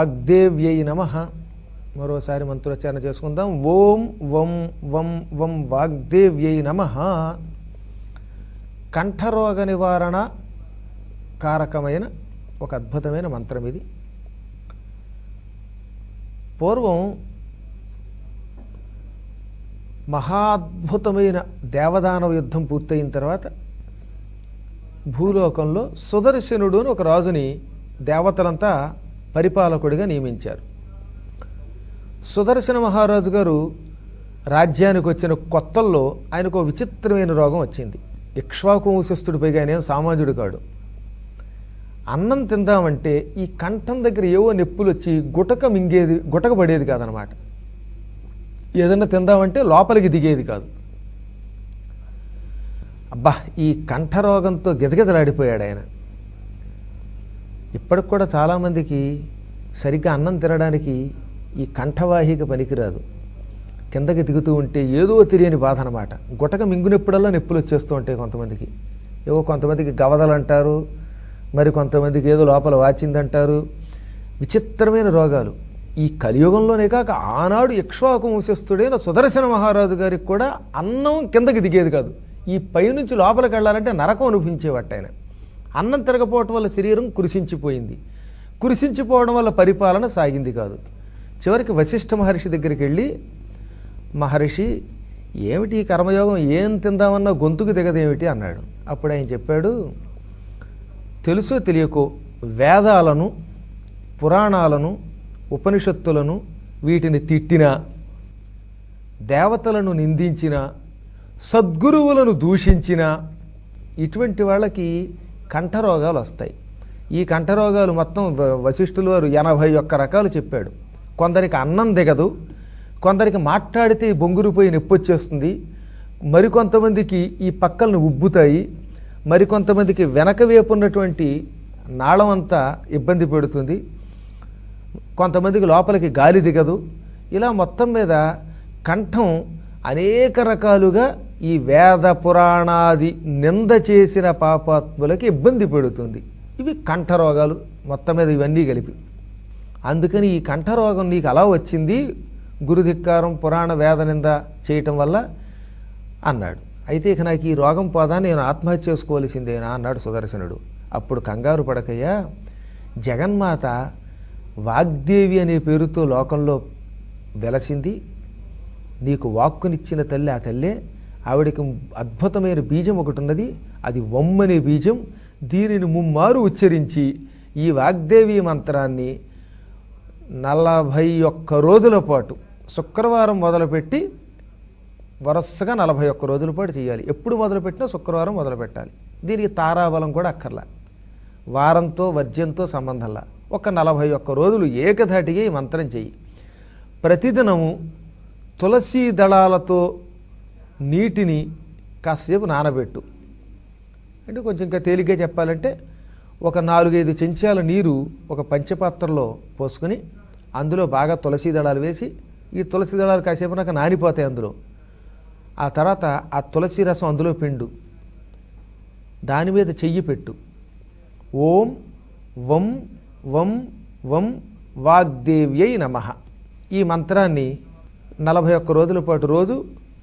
వాగ్దేవ్యై నమః. మరోసారి మంత్రోచ్చారణ చేసుకుందాం. ఓం వం వం వం వాగ్దేవ్యై నమః. కంఠరోగ నివారణ కారకమైన ఒక అద్భుతమైన మంత్రం ఇది. పూర్వం మహాద్భుతమైన దేవదానవ యుద్ధం పూర్తయిన తర్వాత భూలోకంలో సుదర్శనుడు అని ఒక రాజుని దేవతలంతా పరిపాలకుడిగా నియమించారు. సుదర్శన మహారాజు గారు రాజ్యానికి వచ్చిన కొత్తల్లో ఆయనకు విచిత్రమైన రోగం వచ్చింది. ఇక్ష్వాకు వంశస్థుడి పైగా ఆయన సామాన్యుడు కాడు. అన్నం తిందామంటే ఈ కంఠం దగ్గర ఏవో నొప్పులు వచ్చి గుటక పడేది కాదనమాట. ఏదన్నా తిందామంటే లోపలికి దిగేది కాదు. అబ్బా, ఈ కంఠరోగంతో గిజగిజలాడిపోయాడు ఆయన. ఇప్పటికి కూడా చాలామందికి సరిగ్గా అన్నం తినడానికి ఈ కంఠవాహిక పనికిరాదు. కిందకి దిగుతూ ఉంటే ఏదో తెలియని బాధ అనమాట. గుటక మింగునెప్పుడల్లా నొప్పులు వచ్చేస్తూ ఉంటాయి కొంతమందికి. ఏవో కొంతమందికి గవదలు అంటారు, మరి కొంతమందికి ఏదో లోపల వాచిందంటారు. విచిత్రమైన రోగాలు. ఈ కలియుగంలోనే కాక ఆనాడు ఇక్ష్వాకు వంశస్థుడైన సుదర్శన మహారాజు గారికి కూడా అన్నం కిందకి దిగేది కాదు. ఈ పైనుంచి లోపలికి వెళ్ళాలంటే నరకం అనుభవించేవాట ఆయన. అన్నం తిరగపోవటం వల్ల శరీరం కురిసించిపోయింది. కురిసించిపోవడం వల్ల పరిపాలన సాగింది కాదు. చివరికి వశిష్ఠ మహర్షి దగ్గరికి వెళ్ళి, మహర్షి ఏమిటి ఈ కర్మయోగం, ఏం తిందామన్నా గొంతుకు దిగదేమిటి అన్నాడు. అప్పుడు ఆయన చెప్పాడు, తెలుసో తెలియకో వేదాలను, పురాణాలను, ఉపనిషత్తులను వీటిని తిట్టినా, దేవతలను నిందించిన, సద్గురువులను దూషించిన ఇటువంటి వాళ్ళకి కంఠరోగాలు వస్తాయి. ఈ కంఠరోగాలు మొత్తం వశిష్ఠులు వారు 81 రకాలు చెప్పాడు. కొందరికి అన్నం దిగదు, కొందరికి మాట్లాడితే బొంగురుపోయి నొప్పి వచ్చేస్తుంది, మరికొంతమందికి ఈ పక్కలను ఉబ్బుతాయి, మరికొంతమందికి వెనక వైపు ఉన్నటువంటి నాళం అంతా ఇబ్బంది పెడుతుంది, కొంతమందికి లోపలికి గాలి దిగదు. ఇలా మొత్తం మీద కంఠం అనేక రకాలుగా ఈ వేద పురాణాది నింద చేసిన పాపాత్ములకి ఇబ్బంది పెడుతుంది. ఇవి కంఠరోగాలు మొత్తం మీద, ఇవన్నీ కలిపి. అందుకని ఈ కంఠరోగం నీకు అలా వచ్చింది గురుధిక్కారం, పురాణ వేద నింద చేయటం వల్ల అన్నాడు. అయితే ఇక నాకు ఈ రోగం పోదా, నేను ఆత్మహత్య చేసుకోవాల్సిందేనా అన్నాడు సుదర్శనుడు. అప్పుడు కంగారు పడకయ్యా, జగన్మాత వాగ్దేవి అనే పేరుతో లోకంలో వెలసింది. నీకు వాక్కునిచ్చిన తల్లి ఆ తల్లే. ఆవిడికి అద్భుతమైన బీజం ఒకటి ఉన్నది, అది వమ్మనే బీజం. దీనిని ముమ్మారు ఉచ్చరించి ఈ వాగ్దేవి మంత్రాన్ని 41 రోజుల పాటు, శుక్రవారం మొదలుపెట్టి వరుసగా 41 రోజుల పాటు చేయాలి. ఎప్పుడు మొదలుపెట్టినా శుక్రవారం మొదలుపెట్టాలి. దీనికి తారాబలం కూడా అక్కర్లా, వారంతో వర్జ్యంతో సంబంధంలా. ఒక 41 రోజులు ఏకధాటిగా ఈ మంత్రం చెయ్యి. ప్రతిదినము తులసీ దళాలతో నీటిని కాసేపు నానబెట్టు. అంటే కొంచెం ఇంకా తేలిగ్గా చెప్పాలంటే ఒక 4-5 చెంచాల నీరు ఒక పంచపాత్రలో పోసుకొని అందులో బాగా తులసీ దళాలు వేసి, ఈ తులసీ దళాలు కాసేపు నాకు నానిపోతాయి అందులో. ఆ తర్వాత ఆ తులసి రసం అందులో పిండు, దాని మీద చెయ్యి పెట్టు. ఓం వం వం వం వాగ్దేవ్యై నమః. ఈ మంత్రాన్ని 41 రోజుల పాటు రోజు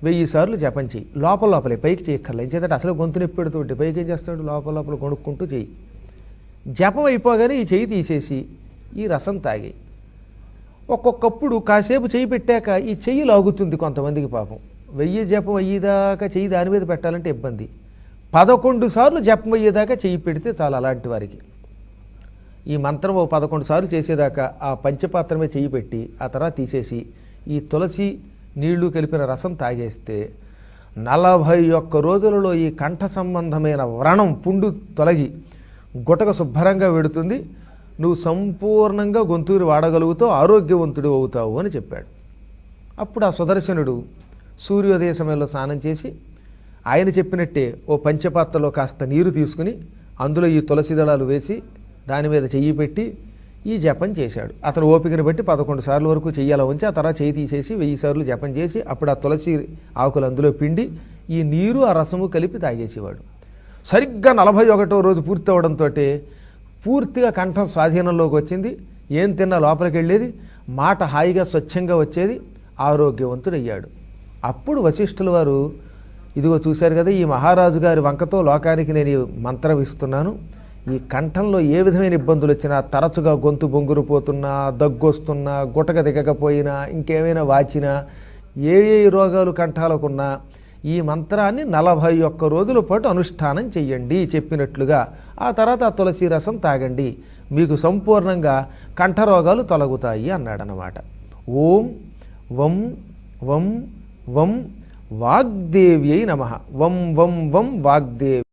1000 సార్లు జపం చెయ్యి. లోపలే పైకి చేయక్కర్లే. ఎందుకంటే అసలు గొంతు నొప్పి పెడుతుంటే పైకి ఏం చేస్తాడు, లోపల కొనుక్కుంటూ చెయ్యి. జపం అయిపోగానే ఈ చెయ్యి తీసేసి ఈ రసం తాగి. ఒక్కొక్కప్పుడు కాసేపు చెయ్యి పెట్టాక ఈ చెయ్యి లాగుతుంది కొంతమందికి పాపం. 1000 జపం అయ్యేదాకా చెయ్యి దాని మీద పెట్టాలంటే ఇబ్బంది. 11 సార్లు జపం అయ్యేదాకా చెయ్యి పెడితే చాలు అలాంటి వారికి. ఈ మంత్రం 11 సార్లు చేసేదాకా ఆ పంచపాత్రమే చెయ్యి పెట్టి ఆ తర్వాత తీసేసి ఈ తులసి నీళ్లు కలిపిన రసం తాగేస్తే 41 రోజులలో ఈ కంఠ సంబంధమైన వ్రణం, పుండు తొలగి గుటక శుభ్రంగా వెడుతుంది. నువ్వు సంపూర్ణంగా గొంతుని వాడగలుగుతావు, ఆరోగ్యవంతుడు అవుతావు అని చెప్పాడు. అప్పుడు ఆ సుదర్శనుడు సూర్యోదయ సమయంలో స్నానం చేసి ఆయన చెప్పినట్టే ఓ పంచపాత్రలో కాస్త నీరు తీసుకుని అందులో ఈ తులసి దళాలు వేసి దాని మీద చెయ్యి పెట్టి ఈ జపం చేశాడు. అతను ఓపికను బట్టి 11 సార్లు వరకు చెయ్యాల ఉంచి ఆ తర్వాత చెయ్యి తీసేసి 1000 సార్లు జపం చేసి అప్పుడు ఆ తులసి ఆకులు అందులో పిండి ఈ నీరు ఆ రసము కలిపి తాగేసేవాడు. సరిగ్గా 41వ రోజు పూర్తి అవడంతో పూర్తిగా కంఠం స్వాధీనంలోకి వచ్చింది. ఏం తిన్నా లోపలికి వెళ్ళేది, మాట హాయిగా స్వచ్ఛంగా వచ్చేది, ఆరోగ్యవంతుడయ్యాడు. అప్పుడు వశిష్ఠుల వారు, ఇదిగో చూశారు కదా, ఈ మహారాజు గారి వంకతో లోకానికి నేను ఈ మంత్రం ఇస్తున్నాను. ఈ కంఠంలో ఏ విధమైన ఇబ్బందులు వచ్చినా, తరచుగా గొంతు బొంగురు పోతున్నా, దగ్గొస్తున్నా, గుటక దిగకపోయినా, ఇంకేమైనా వాచినా, ఏ ఏ రోగాలు కంఠాలకున్నా ఈ మంత్రాన్ని 41 రోజుల పాటు అనుష్ఠానం చెయ్యండి చెప్పినట్లుగా. ఆ తర్వాత ఆ తులసి రసం తాగండి, మీకు సంపూర్ణంగా కంఠరోగాలు తొలగుతాయి అన్నాడనమాట. ఓం వం వం వం వాగ్దేవ్యై నమః. వం వం వం వాగ్దేవి.